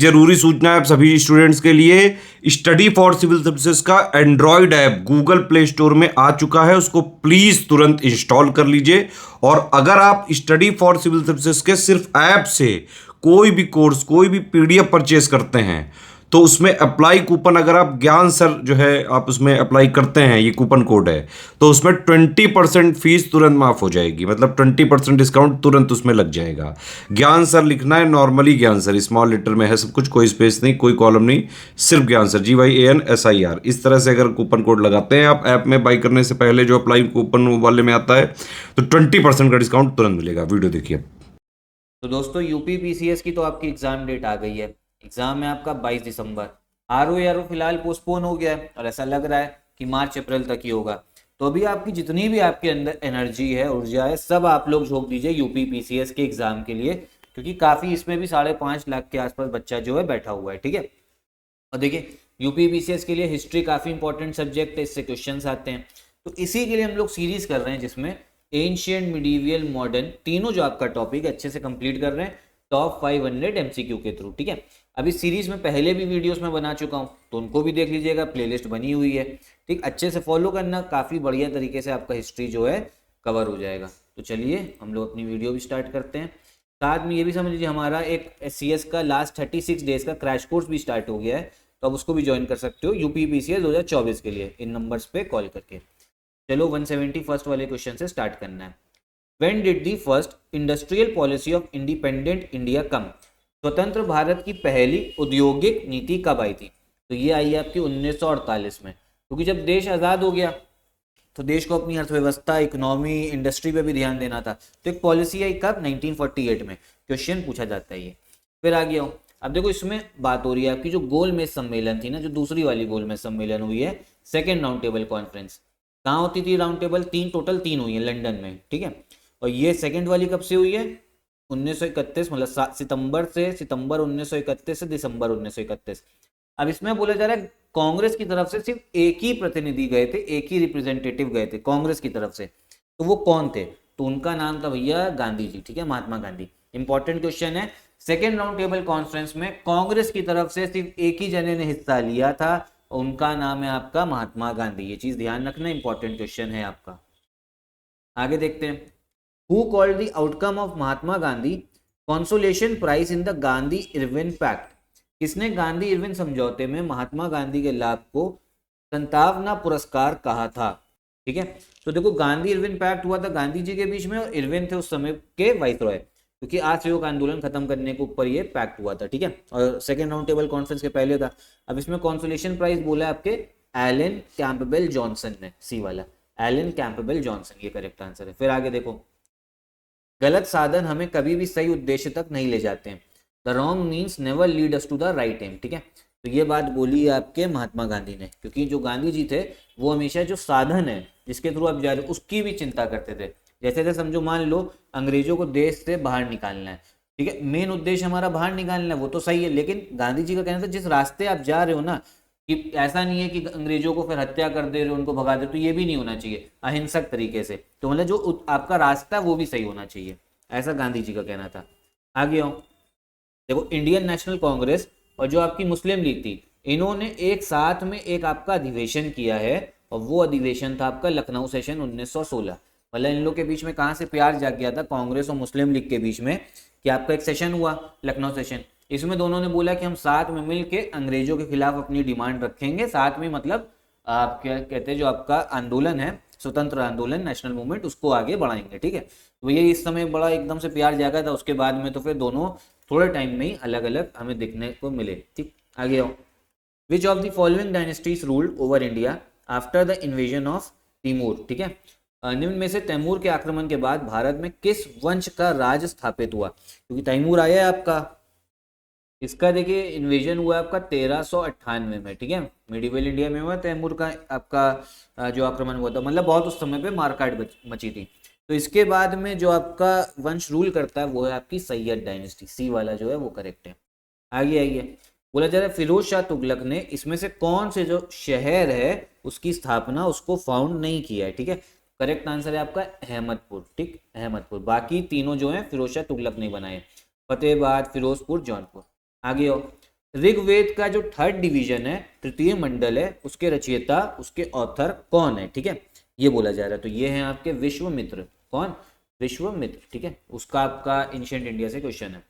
जरूरी सूचना है आप सभी स्टूडेंट्स के लिए, स्टडी फॉर सिविल सर्विसेज का Android app Google play store में आ चुका है, उसको प्लीज तुरंत इंस्टॉल कर लीजिए। और अगर आप स्टडी फॉर सिविल सर्विसेज के सिर्फ ऐप से कोई भी कोर्स, कोई भी पीडीएफ परचेस करते हैं तो उसमें अप्लाई कूपन, अगर आप ज्ञान सर जो है आप उसमें अप्लाई करते हैं, ये कूपन कोड है, तो उसमें 20% फीस तुरंत माफ हो जाएगी, मतलब 20% डिस्काउंट तुरंत उसमें लग जाएगा। ज्ञान सर लिखना है, नॉर्मली ज्ञान सर स्मॉल लेटर में है सब कुछ, कोई स्पेस नहीं, कोई कॉलम नहीं, सिर्फ ज्ञान सर, GYANSIR। इस तरह से अगर कूपन कोड लगाते हैं आप ऐप में बाई करने से पहले, जो अप्लाई कूपन वाले में आता है, तो 20% का डिस्काउंट तुरंत मिलेगा। वीडियो देखिए। तो दोस्तों यूपी पीसीएस की तो आपकी एग्जाम डेट आ गई है। एग्जाम है आपका 22 दिसंबर। आरओ फिलहाल पोस्टपोन हो गया है और ऐसा लग रहा है कि मार्च अप्रैल तक ही होगा। तो अभी आपकी जितनी भी आपके अंदर एनर्जी है, ऊर्जा है, सब आप लोग झोंक दीजिए यूपी पीसीएस के एग्जाम के लिए, क्योंकि काफ़ी इसमें भी 5.5 लाख के आसपास बच्चा जो है बैठा हुआ है। ठीक है, और देखिए यूपी पीसीएस के लिए हिस्ट्री काफ़ी इंपॉर्टेंट सब्जेक्ट है, इससे क्वेश्चंस आते हैं। तो इसी के लिए हम लोग सीरीज कर रहे हैं जिसमें एंशिएंट, मिडीवियल, मॉडर्न, तीनों जो आपका टॉपिक अच्छे से कंप्लीट कर रहे हैं टॉप 500 एमसीक्यू के थ्रू। ठीक है, अब इस सीरीज में पहले भी वीडियोस में बना चुका हूँ, तो उनको भी देख लीजिएगा, प्लेलिस्ट बनी हुई है। ठीक, अच्छे से फॉलो करना, काफ़ी बढ़िया तरीके से आपका हिस्ट्री जो है कवर हो जाएगा। तो चलिए हम लोग अपनी वीडियो भी स्टार्ट करते हैं। साथ में ये भी समझ लीजिए हमारा एक CS का लास्ट 36 डेज का क्रैश कोर्स भी स्टार्ट हो गया है, तो आप उसको भी ज्वाइन कर सकते हो यूपी पीसीएस 2024 के लिए, इन नंबर्स पे कॉल करके। चलो 171 वाले क्वेश्चन से स्टार्ट करना है। When did the first industrial policy of independent India come? स्वतंत्र भारत की पहली औद्योगिक नीति कब आई थी? तो ये आई है आपकी 1948 में, क्योंकि जब देश आज़ाद हो गया तो देश को अपनी अर्थव्यवस्था, इकोनॉमी, इंडस्ट्री पे भी ध्यान देना था। तो एक पॉलिसी आई कब? 1948 में। क्वेश्चन पूछा जाता है ये। फिर आ गया हूँ, अब देखो इसमें बात हो रही है आपकी जो गोलमेज सम्मेलन थी ना, जो दूसरी वाली गोलमेज सम्मेलन हुई है, सेकेंड राउंड टेबल कॉन्फ्रेंस, कहाँ होती थी राउंड टेबल? टोटल तीन हुई है लंदन में। ठीक है, और ये सेकेंड वाली कब से हुई है? 1931, मतलब सितंबर 1931 से दिसंबर 1931। अब इसमें बोला जा रहा है कांग्रेस की तरफ से सिर्फ एक ही प्रतिनिधि गए थे, एक ही रिप्रेजेंटेटिव गए थे कांग्रेस की तरफ से। तो वो कौन थे? तो उनका नाम था भैया गांधी जी। ठीक है, महात्मा गांधी। इंपॉर्टेंट क्वेश्चन है। सेकेंड राउंड टेबल कॉन्फ्रेंस में कांग्रेस की तरफ से सिर्फ एक ही जने ने हिस्सा लिया था, उनका नाम है आपका महात्मा गांधी। ये चीज ध्यान रखना, इंपॉर्टेंट क्वेश्चन है आपका। आगे देखते हैं। Who called the outcome of Mahatma Gandhi consolation prize in the Gandhi Irwin pact? किसने गांधी इरविन समझौते में महात्मा गांधी के लाभ को संतावना पुरस्कार कहा था? ठीक है, तो देखो गांधी इरविन पैक्ट हुआ था गांधी जी के बीच में, और इरविन थे उस समय के वाइसरॉय, क्योंकि असहयोग आंदोलन खत्म करने के ऊपर ये पैक्ट हुआ था। ठीक है, और सेकेंड राउंड टेबल कॉन्फ्रेंस के पहले था। अब इसमें कॉन्सोलेशन प्राइज बोला है आपके एलन कैंपबेल जॉनसन ने, सी वाला, एलन कैंपबेल जॉनसन, ये करेक्ट आंसर है। फिर आगे देखो, गलत साधन हमें कभी भी सही उद्देश्य तक नहीं ले जाते हैं। The wrong means never lead us to the right aim. ठीक है, तो ये बात बोली है आपके महात्मा गांधी ने, क्योंकि जो गांधी जी थे वो हमेशा जो साधन है जिसके थ्रू आप जा रहे हो उसकी भी चिंता करते थे। जैसे थे समझो, मान लो अंग्रेजों को देश से बाहर निकालना है, ठीक है, मेन उद्देश्य हमारा बाहर निकालना है, वो तो सही है, लेकिन गांधी जी का कहना था जिस रास्ते आप जा रहे हो ना, कि ऐसा नहीं है कि अंग्रेजों को फिर हत्या कर दे रहे हो, उनको भगा दे, तो ये भी नहीं होना चाहिए, अहिंसक तरीके से। तो मतलब जो आपका रास्ता है वो भी सही होना चाहिए, ऐसा गांधी जी का कहना था। आगे आओ, देखो इंडियन नेशनल कांग्रेस और जो आपकी मुस्लिम लीग थी, इन्होंने एक साथ में एक आपका अधिवेशन किया है, और वो अधिवेशन था आपका लखनऊ सेशन 1916। मतलब इन लोग के बीच में कहाँ से प्यार जाग गया था, कांग्रेस और मुस्लिम लीग के बीच में, कि आपका एक सेशन हुआ लखनऊ सेशन। इसमें दोनों ने बोला कि हम साथ में मिल के अंग्रेजों के खिलाफ अपनी डिमांड रखेंगे, साथ में मतलब आप क्या कहते हैं, जो आपका आंदोलन है, स्वतंत्र आंदोलन, नेशनल मूवमेंट, उसको आगे बढ़ाएंगे। ठीक है, तो ये इस समय बड़ा एकदम से प्यार जागा था। उसके बाद में तो फिर दोनों थोड़े टाइम में ही अलग अलग हमें देखने को मिले। ठीक, आगे आओ। Which of the following dynasties ruled over India after the invasion of Timur? ठीक है, निम्न में से तैमूर के आक्रमण के बाद भारत में किस वंश का राज स्थापित हुआ? क्योंकि तैमूर आया है आपका, इसका देखिए इन्वेजन हुआ आपका 1398 में। ठीक है, मिडिवल इंडिया में हुआ तैमूर का आपका जो आक्रमण हुआ था, मतलब बहुत उस समय पे मारकाट मची थी। तो इसके बाद में जो आपका वंश रूल करता है वो है आपकी सैयद डायनेस्टी, सी वाला जो है वो करेक्ट है। आगे आइए, बोला जा रहा है फिरोज शाह तुगलक ने इसमें से कौन से जो शहर है उसकी स्थापना, उसको फाउंड नहीं किया है? ठीक है, करेक्ट आंसर है आपका अहमदपुर। ठीक, अहमदपुर, बाकी तीनों जो है फिरोज शाह तुगलक ने बनाए, फतेहाबाद, फिरोजपुर, जौनपुर। आगे आओ, ऋग्वेद का जो 3rd डिवीजन है, तृतीय मंडल है, उसके रचयिता, उसके ऑथर कौन है, ठीक है, ये बोला जा रहा है। तो ये है आपके विश्वामित्र। कौन? विश्वामित्र, ठीक है, उसका आपका एंशिएंट इंडिया से क्वेश्चन है।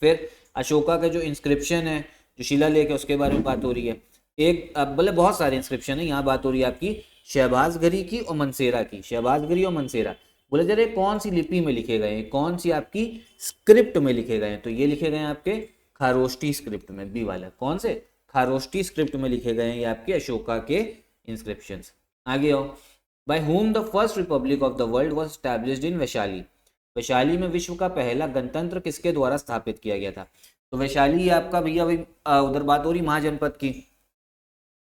फिर अशोका का जो इंस्क्रिप्शन है, जो शिलालेख है, उसके बारे में बात हो रही है। एक बोले बहुत सारे इंस्क्रिप्शन है, यहाँ बात हो रही है आपकी शहबाजगरी की और मनसेरा की। शहबाजगरी और मनसेरा बोले जा रहे कौन सी लिपि में लिखे गए हैं, कौन सी आपकी स्क्रिप्ट में लिखे गए हैं, तो ये लिखे गए हैं आपके खारोष्टी स्क्रिप्ट में, बी वाला। कौन से? खारोष्टी स्क्रिप्ट में लिखे गए हैं ये आपके अशोका के इंस्क्रिप्शंस। आगे आओ। By whom the first republic of the world was established in Vaishali. Vaishali में विश्व का पहला गणतंत्र किसके द्वारा स्थापित किया गया था? तो वैशाली आपका भैया भाई उधर बात हो रही महाजनपद की।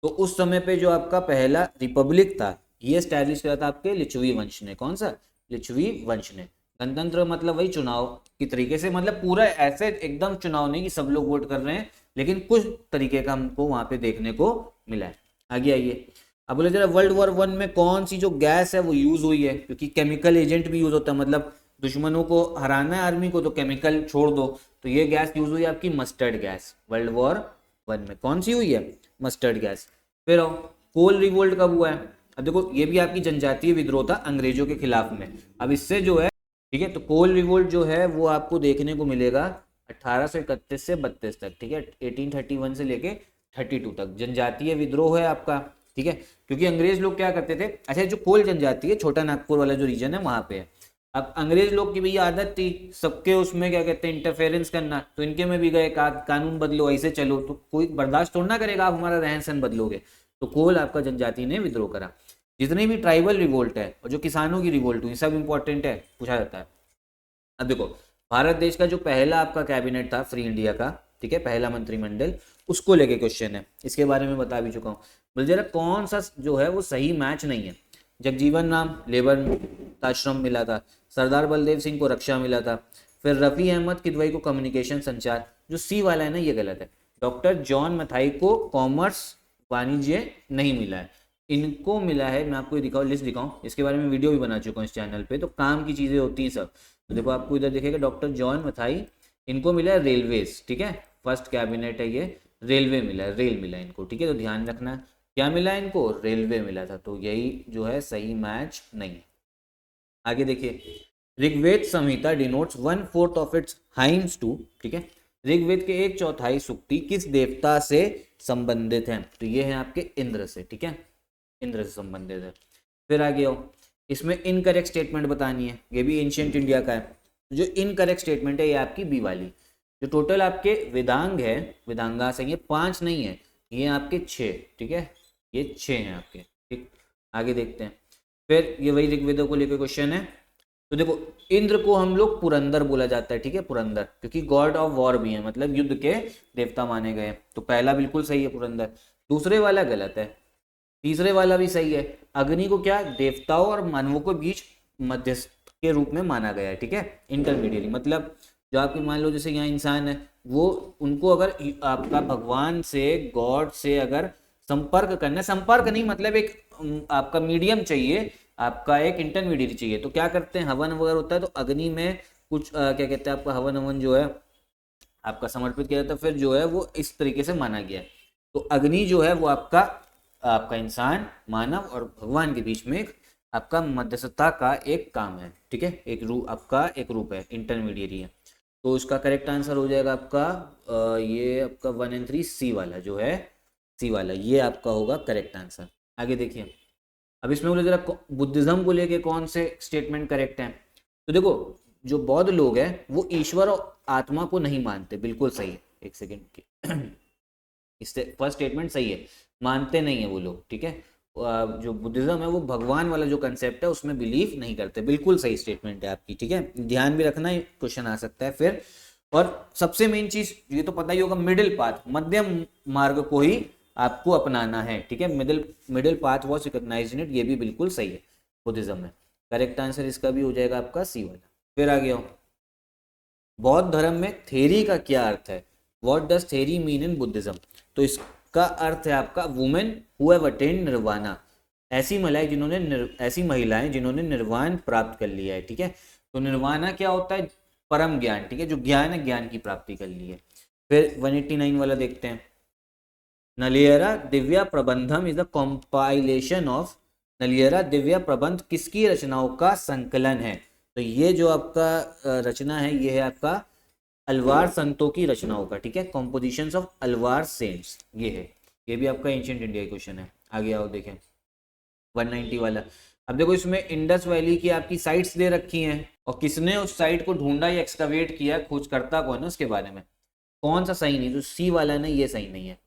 तो उस समय पे जो आपका पहला रिपब्लिक था ये स्टैब्लिश किया था आपके लिच्छवी वंश ने। कौन सा? लिच्छवी वंश ने। गणतंत्र मतलब वही चुनाव की तरीके से, मतलब पूरा ऐसे एकदम चुनाव नहीं कि सब लोग वोट कर रहे हैं, लेकिन कुछ तरीके का हमको वहां पे देखने को मिला है। आगे आइए। अब बोले जरा वर्ल्ड वॉर 1 में कौन सी जो गैस है वो यूज हुई है, क्योंकि केमिकल एजेंट भी यूज होता है, मतलब दुश्मनों को हराना है आर्मी को तो केमिकल छोड़ दो, तो ये गैस यूज हुई आपकी मस्टर्ड गैस। वर्ल्ड वॉर 1 में कौन सी हुई है? Mustard gas. फिर आओ, कोल रिवोल्ट कब हुआ है? अब देखो ये भी आपकी जनजातीय विद्रोह था अंग्रेजों के खिलाफ में। अब इससे जो है, ठीक है, तो कोल रिवोल्ट जो है वो आपको देखने को मिलेगा 1831 से 32 तक, ठीक है, 1831 से लेके 32 तक जनजातीय विद्रोह है आपका, ठीक है। क्योंकि अंग्रेज लोग क्या करते थे, अच्छा जो कोल जनजाति है, छोटा नागपुर वाला जो रीजन है वहां पे है। अब अंग्रेज लोग की भैया आदत थी सबके उसमें क्या कहते हैं इंटरफेरेंस करना, तो इनके में भी गए कानून बदलो, ऐसे चलो, तो कोई बर्दाश्त थोड़ा ना करेगा आप हमारा रहन सहन बदलोगे। तो कोल आपका जनजाति ने विद्रोह करा। जितनी भी ट्राइबल रिवोल्ट है और जो किसानों की रिवोल्ट हुई सब इंपॉर्टेंट है, पूछा जाता है। अब देखो भारत देश का जो पहला आपका कैबिनेट था फ्री इंडिया का, ठीक है, पहला मंत्रिमंडल, उसको लेके क्वेश्चन है, इसके बारे में बता भी चुका हूँ। बोल जरा कौन सा जो है वो सही मैच नहीं है? जगजीवन राम लेबर आश्रम मिला था, सरदार बलदेव सिंह को रक्षा मिला था, फिर रफ़ी अहमद किदवई को कम्युनिकेशन संचार, जो सी वाला है ना ये गलत है। डॉक्टर जॉन मथाई को कॉमर्स वाणिज्य नहीं मिला है, इनको मिला है, मैं आपको दिखाऊँ लिस्ट दिखाऊँ, इसके बारे में वीडियो भी बना चुका हूँ इस चैनल पे, तो काम की चीज़ें होती हैं सब। तो देखो आपको इधर दिखेगा डॉक्टर जॉन मथाई, इनको मिला है रेलवेज, ठीक है, फर्स्ट कैबिनेट है ये, रेलवे मिला है, रेल मिला है इनको, ठीक है, तो ध्यान रखना क्या मिला है इनको, रेलवे मिला था, तो यही जो है सही मैच नहीं। आगे देखिए, Rigveda Samhita denotes 1/4 of its hymns to, ठीक है, ऋग्वेद के 1/4 सूक्ति किस देवता से संबंधित हैं? तो ये है आपके इंद्र से, ठीक है, इंद्र से संबंधित है। फिर आगे आओ, इसमें इनकरेक्ट स्टेटमेंट बतानी है, ये भी एंशिएंट इंडिया का है। जो इनकरेक्ट स्टेटमेंट है ये आपकी बी वाली। जो टोटल आपके वेदांग है, वेदांगा से ये 5 नहीं है, ये आपके 6, ठीक है, ये 6 हैं आपके, ठीक। आगे देखते हैं, फिर ये वही ऋग्वेदों को लेकर क्वेश्चन है। तो देखो इंद्र को हम लोग पुरंदर बोला जाता है, ठीक है, पुरंदर, क्योंकि गॉड ऑफ वॉर भी है, मतलब युद्ध के देवता माने गए। तो पहला बिल्कुल सही है पुरंदर, दूसरे वाला गलत है, तीसरे वाला भी सही है। अग्नि को क्या देवताओं और मानवों के बीच मध्यस्थ के रूप में माना गया है, ठीक है, इंटरमीडिएट, मतलब जो आपके मान लो जैसे यहाँ इंसान है, वो उनको अगर आपका भगवान से, गॉड से अगर संपर्क करना, संपर्क नहीं मतलब एक आपका मीडियम चाहिए, आपका एक इंटरमीडिएट चाहिए, तो क्या करते हैं, हवन वगैरह होता है, तो अग्नि में कुछ क्या कहते हैं आपका हवन जो है आपका समर्पित किया जाता है, फिर जो है वो इस तरीके से माना गया है। तो अग्नि जो है वो आपका इंसान, मानव और भगवान के बीच में एक आपका मध्यस्थता का एक काम है, ठीक है, एक रूप, आपका एक रूप है, इंटरमीडिएट है। तो इसका करेक्ट आंसर हो जाएगा आपका ये आपका 1 और 3 सी वाला जो है, सी वाला ये आपका होगा करेक्ट आंसर। आगे देखिए, अब इसमें बोले जरा बुद्धिज्म को लेके कौन से स्टेटमेंट करेक्ट हैं? तो देखो जो बौद्ध लोग हैं वो ईश्वर और आत्मा को नहीं मानते, बिल्कुल सही है, एक सेकेंड की इससे फर्स्ट स्टेटमेंट सही है, मानते नहीं है वो लोग, ठीक है। जो बुद्धिज्म है वो भगवान वाला जो कंसेप्ट है उसमें बिलीव नहीं करते, बिल्कुल सही स्टेटमेंट है आपकी, ठीक है, ध्यान भी रखना, क्वेश्चन आ सकता है। फिर और सबसे मेन चीज ये तो पता ही होगा, मिडिल पाथ, मध्यम मार्ग को ही आपको अपनाना है, ठीक है, middle path was recognised in it, ये भी बिल्कुल सही है बुद्धिज्म में। करेक्ट आंसर इसका भी हो जाएगा आपका सी वाला। फिर आ गया बौद्ध धर्म में थेरी का क्या अर्थ है? What does theory mean in Buddhism? तो इसका अर्थ है आपका women who have attend nirvana, ऐसी महिलाएं जिन्होंने निर्वाण प्राप्त कर लिया है, ठीक है। तो निर्वाणा क्या होता है? परम ज्ञान, ठीक है, जो ज्ञान है, ज्ञान की प्राप्ति कर ली है। फिर 189 वाला देखते हैं। Nalayira Divya Prabandham is the compilation of, Nalayira Divya Prabandha किसकी रचनाओं का संकलन है? तो ये जो आपका रचना है ये है आपका अलवार संतों की रचनाओं का, ठीक है, कॉम्पोजिशंस ऑफ अलवार सेंट्स, ये है। ये भी आपका एंशिएंट इंडिया क्वेश्चन है। आगे आओ देखें 190 वाला। अब देखो इसमें इंडस वैली की आपकी साइट्स दे रखी हैं और किसने उस साइट को ढूंढा या एक्सकवेट किया, खोजकर्ता कौन है उसके बारे में। कौन सा सही नहीं, जो सी वाला ना ये सही नहीं है,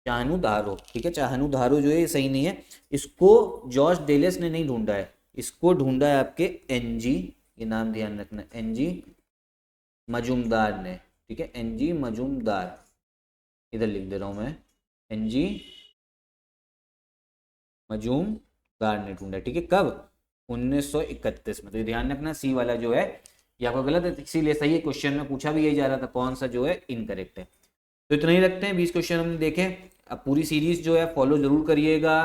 चाहनुधारो, ठीक है, चाहनुधारो जो है ये सही नहीं है। इसको जॉर्ज डेलिस ने नहीं ढूंढा है, इसको ढूंढा है आपके एनजी, ये नाम ध्यान रखना, एनजी मजूमदार ने, ठीक है, एनजी मजूमदार, इधर लिख दे रहा हूं मैं, एनजी मजूमदार ने ढूंढा, ठीक है, कब 1931 में। तो ये ध्यान रखना, सी वाला जो है ये आपका गलत है, इसीलिए सही है। क्वेश्चन में पूछा भी यही जा रहा था कौन सा जो है इनकरेक्ट है। तो इतना ही रखते हैं, 20 क्वेश्चन हमने देखे। अब पूरी सीरीज जो है फॉलो जरूर करिएगा,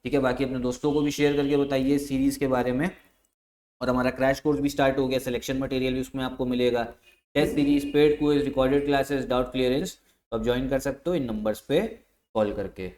ठीक है, बाकी अपने दोस्तों को भी शेयर करके बताइए सीरीज के बारे में। और हमारा क्रैश कोर्स भी स्टार्ट हो गया, सिलेक्शन मटेरियल भी उसमें आपको मिलेगा, test series, paid quiz, recorded classes, doubt clearance, तो आप ज्वाइन कर सकते हो इन नंबर्स पे कॉल करके।